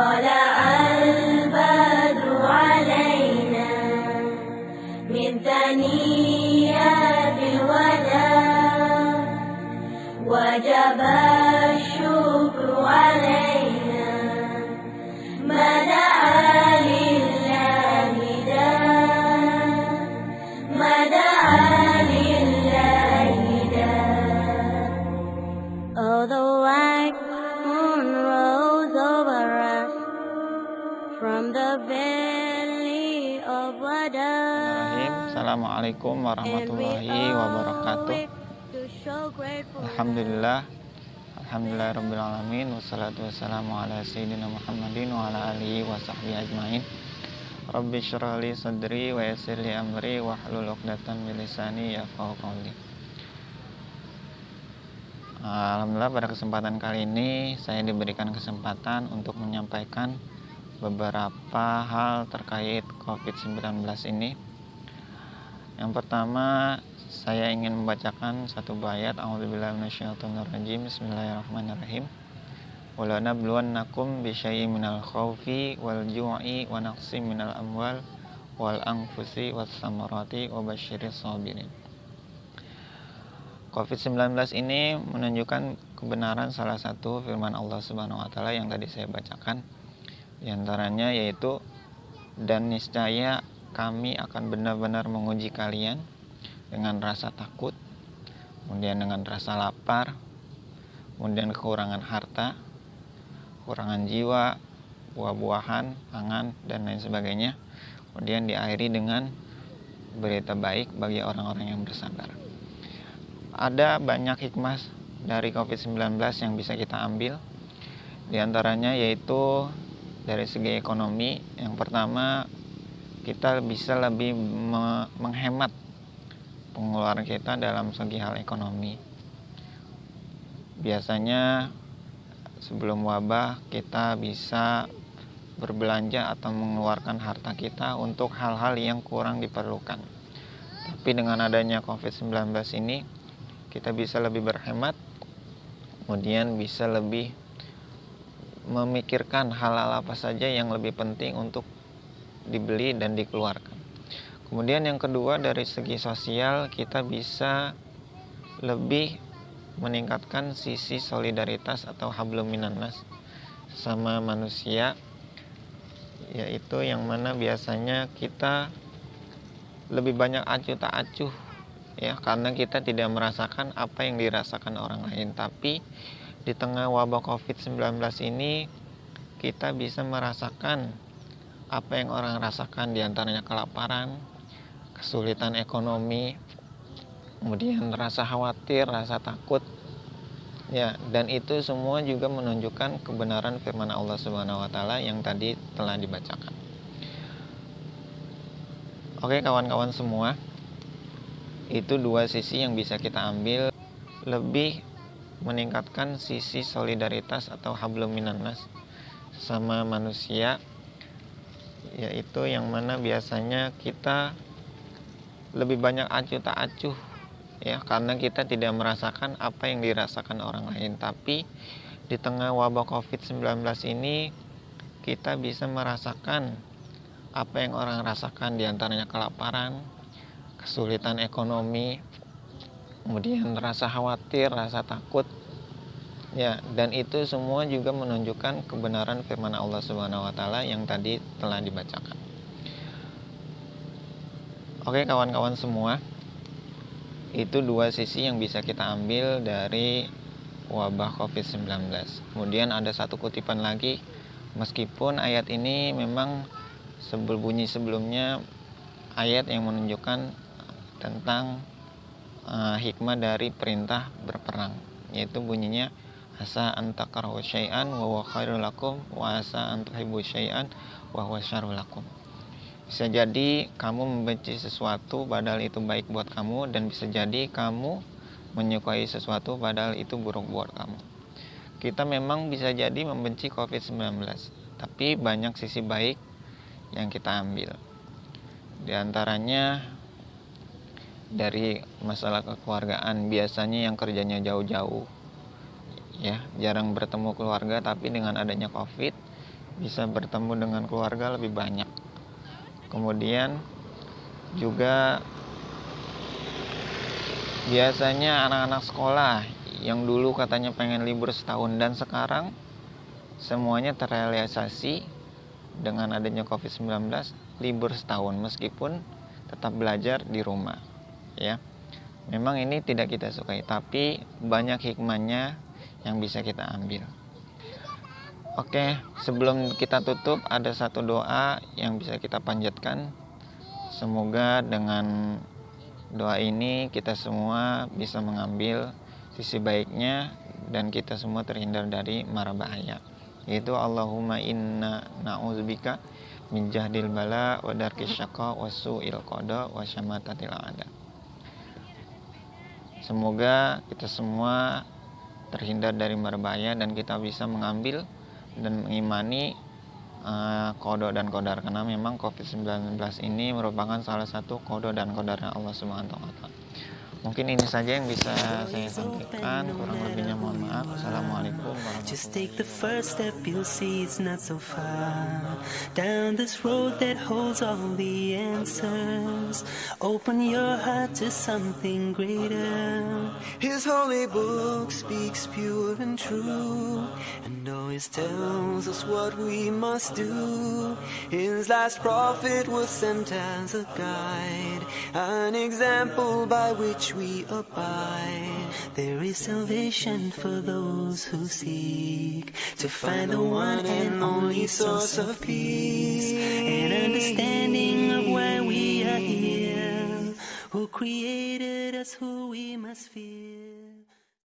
طلع البدر علينا من ثنيات الوداع وجب الشكر علينا ما دعا لله داع ما دعا لله داع. Oh, the white moon rose over us from the valley of Wada. Assalamualaikum warahmatullahi wabarakatuh. Alhamdulillah rabbil alamin, wassalatu wassalamu ala sayyidina Muhammadin wa ala alihi wa sahbihi ajmain. Rabbi syrah li sadri wa yassir li amri wa hlul 'uqdatam min lisani yafqahu qawli. Alhamdulillah, pada kesempatan kali ini saya diberikan kesempatan untuk menyampaikan beberapa hal terkait COVID-19 ini. Yang pertama, saya ingin membacakan satu ayat. A'udzubillahi minasyaitonirrajim. Bismillahirrahmanirrahim. Wa lanabluwannakum bisyai'in minal khaufi wal ju'i wa naqsim minal amwal wal anfusi was samarati wa basyiris sabirin. COVID-19 ini menunjukkan kebenaran salah satu firman Allah Subhanahu wa taala yang tadi saya bacakan. Di antaranya yaitu, dan niscaya kami akan benar-benar menguji kalian dengan rasa takut, kemudian dengan rasa lapar, kemudian kekurangan harta, kekurangan jiwa, buah-buahan, pangan, dan lain sebagainya. Kemudian diakhiri dengan berita baik bagi orang-orang yang bersabar. Ada banyak hikmah dari COVID-19 yang bisa kita ambil. Di antaranya yaitu dari segi ekonomi. Yang pertama, kita bisa lebih menghemat pengeluaran kita dalam segi hal ekonomi. Biasanya sebelum wabah kita bisa berbelanja atau mengeluarkan harta kita untuk hal-hal yang kurang diperlukan. Tapi dengan adanya COVID-19 ini, kita bisa lebih berhemat, kemudian bisa lebih memikirkan hal-hal apa saja yang lebih penting untuk dibeli dan dikeluarkan. Kemudian yang kedua, dari segi sosial kita bisa lebih meningkatkan sisi solidaritas atau hablum minannas sama manusia, yaitu yang mana biasanya kita lebih banyak acuh tak acuh, ya, karena kita tidak merasakan apa yang dirasakan orang lain. Tapi di tengah wabah COVID-19 ini kita bisa merasakan apa yang orang rasakan, diantaranya kelaparan, kesulitan ekonomi, kemudian rasa khawatir, rasa takut, ya, dan itu semua juga menunjukkan kebenaran firman Allah Subhanahu wa taala yang tadi telah dibacakan. Oke kawan-kawan semua, itu dua sisi yang bisa kita ambil, lebih meningkatkan sisi solidaritas atau hablum minannas sama manusia, yaitu yang mana biasanya kita lebih banyak acuh tak acuh, ya, karena kita tidak merasakan apa yang dirasakan orang lain. Tapi di tengah wabah COVID-19 ini kita bisa merasakan apa yang orang rasakan, diantaranya kelaparan, kesulitan ekonomi, kemudian rasa khawatir, rasa takut, ya, dan itu semua juga menunjukkan kebenaran firman Allah Subhanahu wa taala yang tadi telah dibacakan. Oke kawan-kawan semua, itu dua sisi yang bisa kita ambil dari wabah COVID-19. Kemudian ada satu kutipan lagi, meskipun ayat ini memang bunyi sebelumnya ayat yang menunjukkan tentang hikmah dari perintah berperang, yaitu bunyinya, asa antakrahu syai'an wa huwa khairul lakum wa asa antuhibbu syai'an wa huwa syarrul lakum. Bisa jadi kamu membenci sesuatu padahal itu baik buat kamu, dan bisa jadi kamu menyukai sesuatu padahal itu buruk buat kamu. Kita memang bisa jadi membenci COVID-19, tapi banyak sisi baik yang kita ambil. Di antaranya dari masalah kekeluargaan, biasanya yang kerjanya jauh-jauh, ya, jarang bertemu keluarga, tapi dengan adanya COVID bisa bertemu dengan keluarga lebih banyak. Kemudian juga biasanya anak-anak sekolah yang dulu katanya pengen libur setahun dan sekarang semuanya terrealisasi dengan adanya COVID-19, libur setahun meskipun tetap belajar di rumah, ya. Memang ini tidak kita sukai, tapi banyak hikmahnya yang bisa kita ambil. Oke, sebelum kita tutup ada satu doa yang bisa kita panjatkan. Semoga dengan doa ini kita semua bisa mengambil sisi baiknya dan kita semua terhindar dari mara bahaya. Yaitu Allahumma inna na'udzubika min jahdil bala wa darkis syaqa wa su'il qada wa syamatatil a'da. Semoga kita semua terhindar dari mara bahaya dan kita bisa mengambil dan mengimani qada dan qadar, karena memang COVID-19 ini merupakan salah satu qada dan qadarnya Allah Subhanahu wa taala. Mungkin ini saja yang bisa saya sampaikan, kurang lebihnya mohon maaf. Assalamualaikum warahmatullahi wabarakatuh. Just take the first step, you'll see it's not so far. Down this road that holds all the answers. Open your heart to something greater. His holy book speaks pure and true, and always tells us what we must do. His last prophet was sent as a guide, an example by which we abide. There is salvation for those who seek to find the one and only source of peace, and understanding of why we are here, who created us, who we must fear.